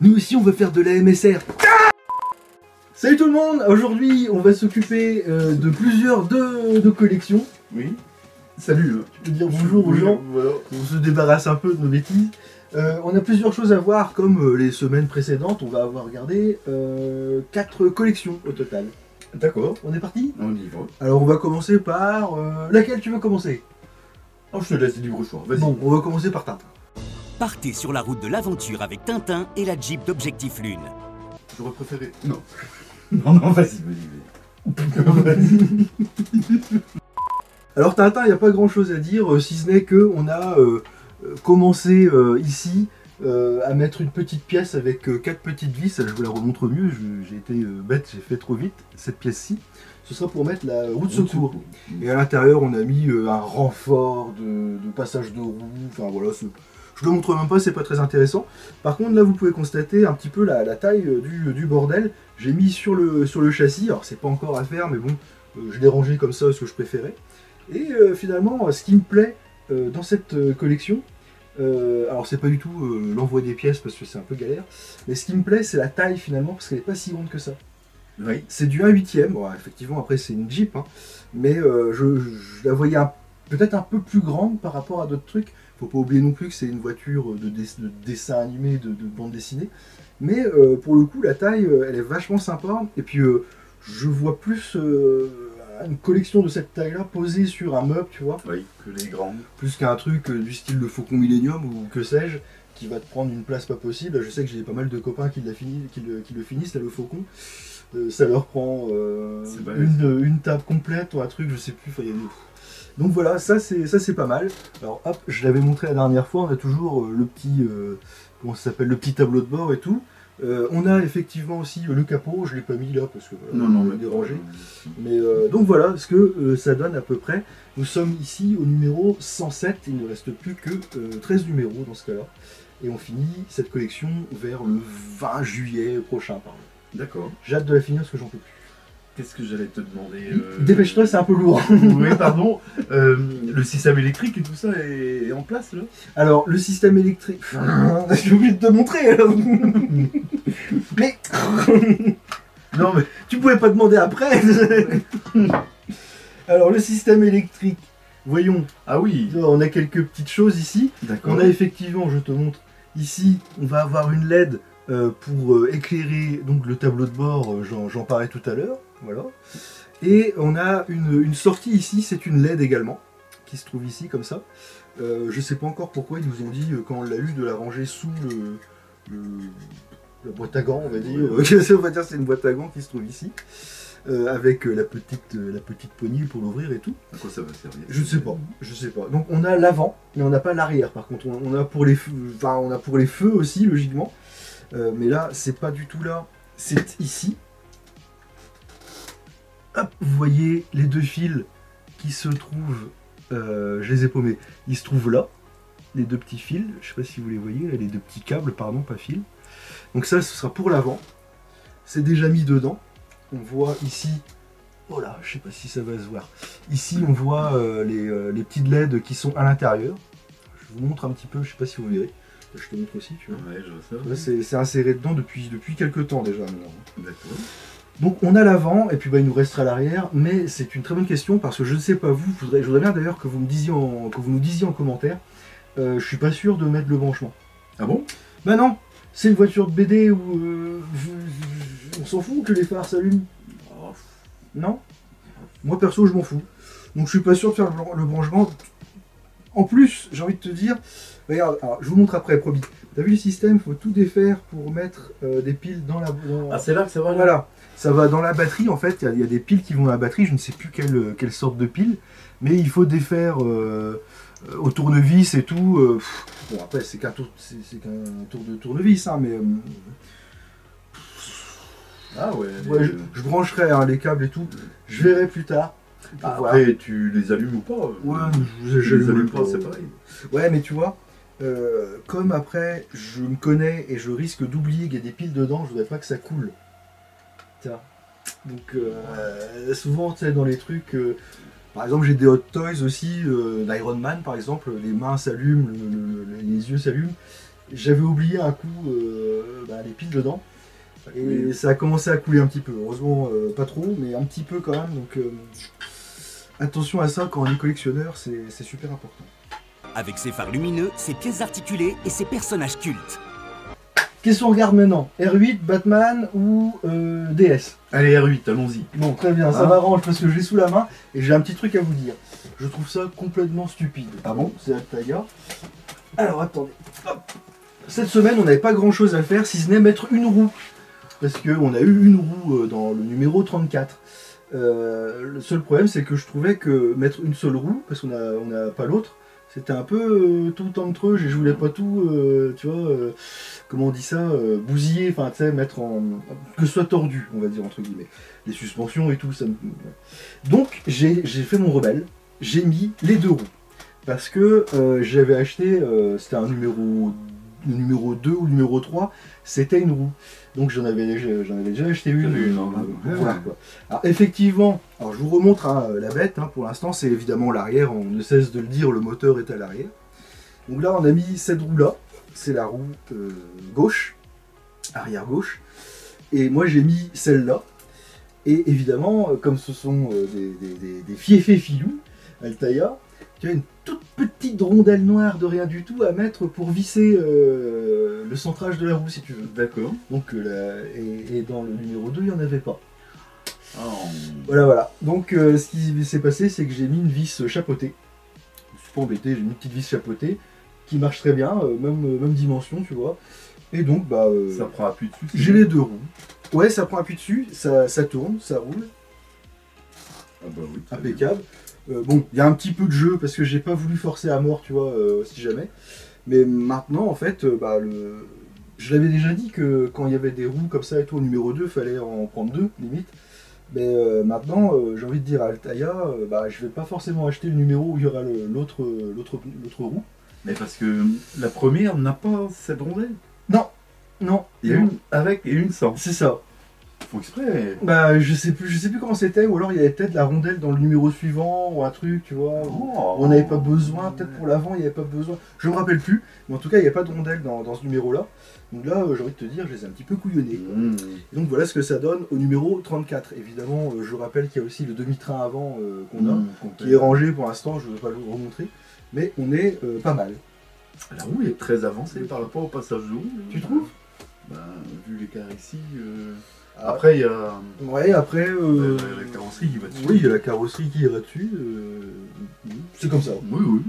Nous aussi on va faire de la MSR. Salut tout le monde, aujourd'hui on va s'occuper de plusieurs de collections. Oui. Salut. Tu peux dire bonjour aux gens. Voilà. On se débarrasse un peu de nos bêtises. On a plusieurs choses à voir, comme les semaines précédentes, on va avoir regardé 4 collections au total. D'accord. On est parti? On y va. Alors on va commencer par... laquelle tu veux commencer? Oh, je te laisse libre choix. Vas-y. Bon, on va commencer par Tintin. Partez sur la route de l'aventure avec Tintin et la Jeep d'Objectif Lune. J'aurais préféré... Non. non, vas-y. Vas-y. Alors Tintin, il n'y a pas grand chose à dire, si ce n'est qu'on a commencé ici à mettre une petite pièce avec 4 petites vis. Je vous la remontre mieux, j'ai été bête, j'ai fait trop vite cette pièce-ci. Ce sera pour mettre la roue de secours. Et à l'intérieur, on a mis un renfort de passage de roue. Enfin voilà, je le montre même pas, c'est pas très intéressant. Par contre, là, vous pouvez constater un petit peu la taille du bordel. J'ai mis sur le châssis. Alors, c'est pas encore à faire, mais bon, je l'ai rangé comme ça, ce que je préférais. Et finalement, ce qui me plaît dans cette collection, alors c'est pas du tout l'envoi des pièces parce que c'est un peu galère, mais ce qui me plaît, c'est la taille finalement, parce qu'elle n'est pas si grande que ça. Oui. C'est du 1/8. Bon, effectivement, après c'est une Jeep, hein, mais je la voyais peut-être un peu plus grande par rapport à d'autres trucs. Faut pas oublier non plus que c'est une voiture de dessin animé, de bande dessinée. Mais pour le coup, la taille, elle est vachement sympa. Et puis, je vois plus une collection de cette taille-là posée sur un meuble, tu vois. Oui, que les grandes. Plus qu'un truc du style le Faucon Millenium ou que sais-je, qui va te prendre une place pas possible. Je sais que j'ai pas mal de copains qui le finissent, là, le Faucon. Ça leur prend une table complète ou un truc, je sais plus. Donc voilà, ça c'est pas mal. Alors hop, je l'avais montré la dernière fois, on a toujours le petit, comment ça s'appelle, le petit tableau de bord et tout. On a effectivement aussi le capot, je l'ai pas mis là parce que voilà, non, mais dérangé. Mais donc voilà ce que ça donne à peu près. Nous sommes ici au numéro 107, il ne reste plus que 13 numéros dans ce cas-là. Et on finit cette collection vers le 20 juillet prochain, pardon. D'accord. J'ai hâte de la finir parce que j'en peux plus. Qu'est-ce que j'allais te demander Dépêche-toi, c'est un peu lourd. Oui, pardon. Le système électrique et tout ça est en place là? Alors, le système électrique... J'ai oublié de te montrer alors. Mais... Non mais... Tu pouvais pas demander après. Alors, le système électrique, voyons. Ah oui. On a quelques petites choses ici. D'accord. On a effectivement, je te montre, ici, on va avoir une LED pour éclairer donc, le tableau de bord, j'en parlais tout à l'heure. Voilà. Et on a une sortie ici, c'est une LED également, qui se trouve ici comme ça. Je sais pas encore pourquoi ils nous ont dit, quand on l'a eu, de la ranger sous la boîte à gants, on va dire. On va dire c'est une boîte à gants qui se trouve ici. Avec la petite poignée pour l'ouvrir et tout. À quoi ça va servir? Je sais pas. Donc on a l'avant, mais on n'a pas l'arrière. Par contre, on a pour les feux, enfin on a pour les feux aussi logiquement. Mais là, c'est pas du tout là. C'est ici. Hop, vous voyez les deux fils qui se trouvent. Je les ai paumés. Ils se trouvent là, les deux petits fils. Je sais pas si vous les voyez, là, les deux petits câbles, pardon, pas fils. Donc ça, ce sera pour l'avant. C'est déjà mis dedans. On voit ici, oh là, je sais pas si ça va se voir. Ici, on voit les petites LED qui sont à l'intérieur. Je vous montre un petit peu, je sais pas si vous verrez. Je te montre aussi, tu vois. Ouais, je vois ça. C'est inséré dedans depuis quelques temps déjà maintenant. D'accord. Donc on a l'avant, et puis il nous restera l'arrière, mais c'est une très bonne question, parce que je ne sais pas vous, je voudrais bien d'ailleurs que vous nous disiez en commentaire, je suis pas sûr de mettre le branchement. Ah bon? Bah non, c'est une voiture de BD où on s'en fout que les phares s'allument. Oh. Non? Moi perso je m'en fous. Donc je suis pas sûr de faire le branchement. En plus, j'ai envie de te dire, regarde, alors, je vous montre après, promis. T'as vu le système, il faut tout défaire pour mettre des piles dans la... Ah c'est là que ça va? Voilà, ça va dans la batterie en fait, il y a des piles qui vont dans la batterie, je ne sais plus quelle sorte de pile, mais il faut défaire au tournevis et tout. Bon après c'est qu'un tour de tournevis, hein, mais... Ah ouais, je brancherai hein, les câbles et tout, je verrai plus tard. Après, tu les allumes ou pas? Ouais, je les allume pas, c'est pareil. Ouais, mais tu vois, comme après, je me connais et je risque d'oublier qu'il y a des piles dedans, je voudrais pas que ça coule. Tiens. Donc, souvent, tu sais, dans les trucs... par exemple, j'ai des Hot Toys aussi, d'Iron Man, par exemple, les mains s'allument, les yeux s'allument. J'avais oublié un coup les piles dedans. Et ça a commencé à couler un petit peu. Heureusement, pas trop, mais un petit peu quand même. Donc attention à ça quand on est collectionneur, c'est super important. Avec ses phares lumineux, ses pièces articulées et ses personnages cultes. Qu'est-ce qu'on regarde maintenant? R8, Batman ou DS? Allez, R8, allons-y. Bon, très bien, ça m'arrange parce que je l'ai sous la main et j'ai un petit truc à vous dire. Je trouve ça complètement stupide. Ah bon? C'est Altaïa. Alors attendez. Hop. Cette semaine, on n'avait pas grand chose à faire si ce n'est mettre une roue. Parce qu'on a eu une roue dans le numéro 34. Le seul problème, c'est que je trouvais que mettre une seule roue, parce qu'on n'a pas l'autre, c'était un peu tout entre eux. Je voulais pas tout, tu vois, comment on dit ça, bousiller, enfin, tu sais, mettre en. Que ce soit tordu, on va dire, entre guillemets. Les suspensions et tout, ça me. Donc, j'ai fait mon rebelle, j'ai mis les deux roues. Parce que j'avais acheté, c'était un numéro 2 ou numéro 3, c'était une roue. Donc j'en avais déjà acheté une. Voilà, quoi. Alors effectivement, alors je vous remontre la bête, pour l'instant c'est évidemment l'arrière, on ne cesse de le dire, le moteur est à l'arrière. Donc là on a mis cette roue là, c'est la roue gauche, arrière gauche, et moi j'ai mis celle-là. Et évidemment, comme ce sont des fiefés filous, Altaïa, tu as une toute petite rondelle noire de rien du tout à mettre pour visser le centrage de la roue si tu veux. D'accord. Donc et dans le numéro 2 il n'y en avait pas. Oh. Voilà. Donc ce qui s'est passé c'est que j'ai mis une vis chapeautée. Je suis pas embêté, j'ai mis une petite vis chapeautée qui marche très bien, même dimension tu vois. Et donc ça prend appui dessus. J'ai les deux roues. Ouais, ça prend appui dessus, ça tourne, ça roule. Ah bah oui. Impeccable. Bon, il y a un petit peu de jeu parce que j'ai pas voulu forcer à mort, tu vois, si jamais. Mais maintenant, en fait, je l'avais déjà dit que quand il y avait des roues comme ça et tout au numéro 2, fallait en prendre deux, limite. Mais maintenant, j'ai envie de dire à Altaïa, je vais pas forcément acheter le numéro où il y aura l'autre roue. Mais parce que la première n'a pas cette rondelle. Non. Il y a une avec et une sans. C'est ça. Ils font exprès. Je sais plus comment c'était, ou alors il y avait peut-être la rondelle dans le numéro suivant, ou un truc, tu vois. Oh. On n'avait pas besoin, peut-être pour l'avant, il n'y avait pas besoin. Je me rappelle plus, mais en tout cas, il n'y a pas de rondelle dans ce numéro-là. Donc là, j'ai envie de te dire, je les ai un petit peu couillonnés. Et donc voilà ce que ça donne au numéro 34. Évidemment, je rappelle qu'il y a aussi le demi-train avant qu'on a, qui est rangé pour l'instant, je ne vais pas le remontrer, mais on est pas mal. La roue est très avancée par rapport au passage de roue. Tu trouves? Vu l'écart ici. Après, il y a. Ouais, après. La carrosserie qui va dessus. Oui, il y a la carrosserie qui ira dessus. C'est comme ça. Oui.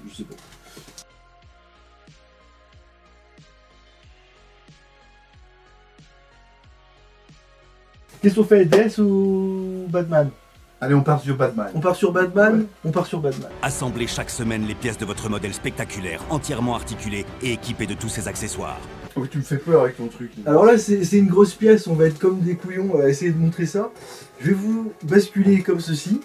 Je sais pas. Qu'est-ce qu'on fait, DS ou Batman? Allez, on part sur Batman. On part sur Batman. Ouais. On part sur Batman. Assemblez chaque semaine les pièces de votre modèle spectaculaire, entièrement articulé et équipé de tous ses accessoires. Oh, tu me fais peur avec ton truc. Alors là, c'est une grosse pièce, on va être comme des couillons, on va essayer de montrer ça. Je vais vous basculer comme ceci.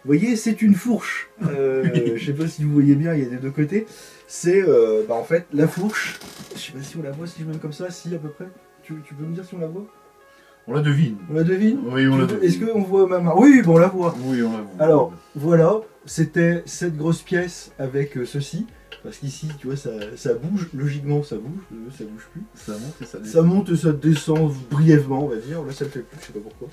Vous voyez, c'est une fourche. Je sais pas si vous voyez bien, il y a des deux côtés. C'est en fait la fourche. Je sais pas si on la voit, si je mets comme ça, si à peu près. Tu peux me dire si on la voit? On la devine. On la devine? Oui, on la devine. Est-ce qu'on voit ma main? Oui, bon, on la voit. Oui, on la voit. Alors, voilà, c'était cette grosse pièce avec ceci. Parce qu'ici, tu vois, ça bouge, logiquement ça bouge plus. Ça monte et ça descend. Ça monte et ça descend brièvement, on va dire. Là, ça le fait plus, je sais pas pourquoi.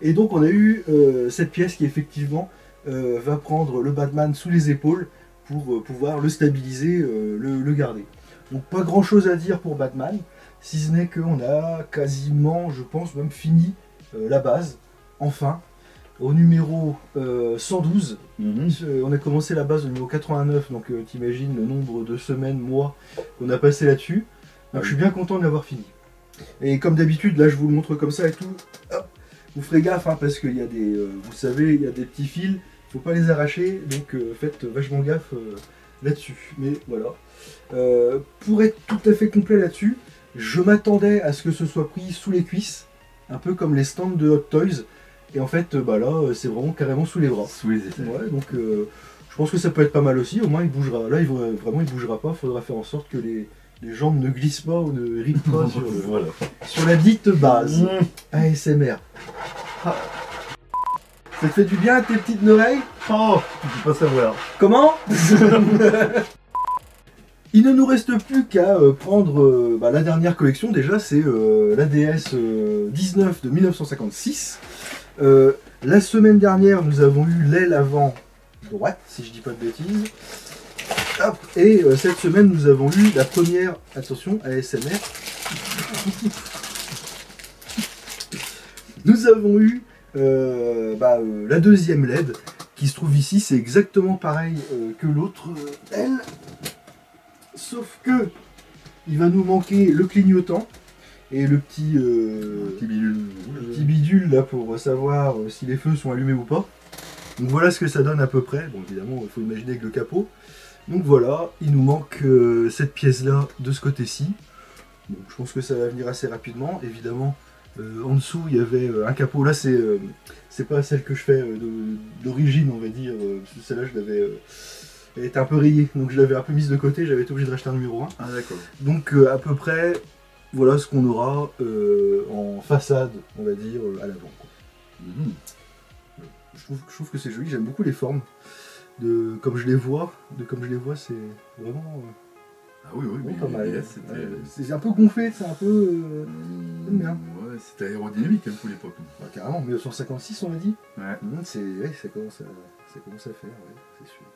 Et donc, on a eu cette pièce qui, effectivement, va prendre le Batman sous les épaules pour pouvoir le stabiliser, le garder. Donc, pas grand chose à dire pour Batman, si ce n'est qu'on a quasiment, je pense, même fini la base, enfin. Au numéro 112, on a commencé la base au numéro 89, donc t'imagines le nombre de semaines, mois qu'on a passé là-dessus. Donc je suis bien content de l'avoir fini. Et comme d'habitude, là je vous le montre comme ça et tout. Hop, vous ferez gaffe parce qu'il y a des, vous savez, il y a des petits fils, il ne faut pas les arracher, donc faites vachement gaffe là-dessus. Mais voilà. Pour être tout à fait complet là-dessus, je m'attendais à ce que ce soit pris sous les cuisses, un peu comme les stands de Hot Toys. Et en fait, là, c'est vraiment carrément sous les bras. Sous les aisselles. Ouais, donc je pense que ça peut être pas mal aussi. Au moins, il bougera. Là, vraiment, il bougera pas. Il faudra faire en sorte que les jambes ne glissent pas ou ne ripent pas sur la dite base. ASMR. Ah. Ça te fait du bien à tes petites oreilles? Oh, tu peux pas savoir. Comment? Il ne nous reste plus qu'à prendre la dernière collection. Déjà, c'est l'ADS 19 de 1956. La semaine dernière, nous avons eu l'aile avant droite, si je dis pas de bêtises. Hop. Et cette semaine, nous avons eu la première, attention, ASMR. Nous avons eu la deuxième LED qui se trouve ici. C'est exactement pareil que l'autre aile. Sauf que il va nous manquer le clignotant et le petit bidule là pour savoir si les feux sont allumés ou pas. Donc voilà ce que ça donne à peu près. Bon, évidemment, il faut imaginer avec le capot. Donc voilà, il nous manque cette pièce là de ce côté-ci. Bon, je pense que ça va venir assez rapidement. Évidemment, en dessous il y avait un capot. Là, c'est pas celle que je fais d'origine, on va dire. Celle-là, je l'avais. Elle était un peu rayée, donc je l'avais un peu mise de côté, j'avais été obligé de racheter un numéro 1. Ah d'accord. Donc à peu près, voilà ce qu'on aura en façade, on va dire, à l'avant. Je trouve que c'est joli, j'aime beaucoup les formes. Comme je les vois, c'est vraiment... Ah oui, oui, pas mal. C'était... c'est un peu gonflé, c'est un peu... j'aime bien. Ouais, c'était aérodynamique pour l'époque. Ah, carrément, 1956 on a dit. Ouais. Ça commence à faire, ouais, c'est sûr.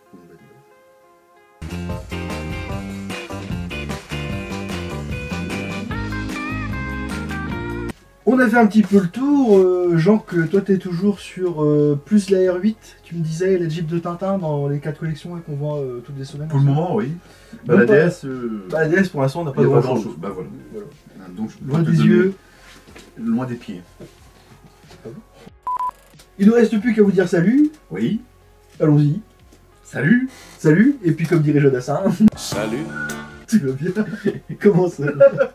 On a fait un petit peu le tour. Jean, que toi t'es toujours sur plus la R8, tu me disais, la Jeep de Tintin dans les 4 collections qu'on voit toutes les semaines. Pour le moment, oui. La DS, la DS pour l'instant on n'a pas grand chose. Bah voilà. Donc, loin des yeux. Loin des pieds. Il ne reste plus qu'à vous dire salut. Oui. Allons-y. Salut. Salut. Et puis comme dirait Jodassin. Salut. Tu vas bien. Comment ça va?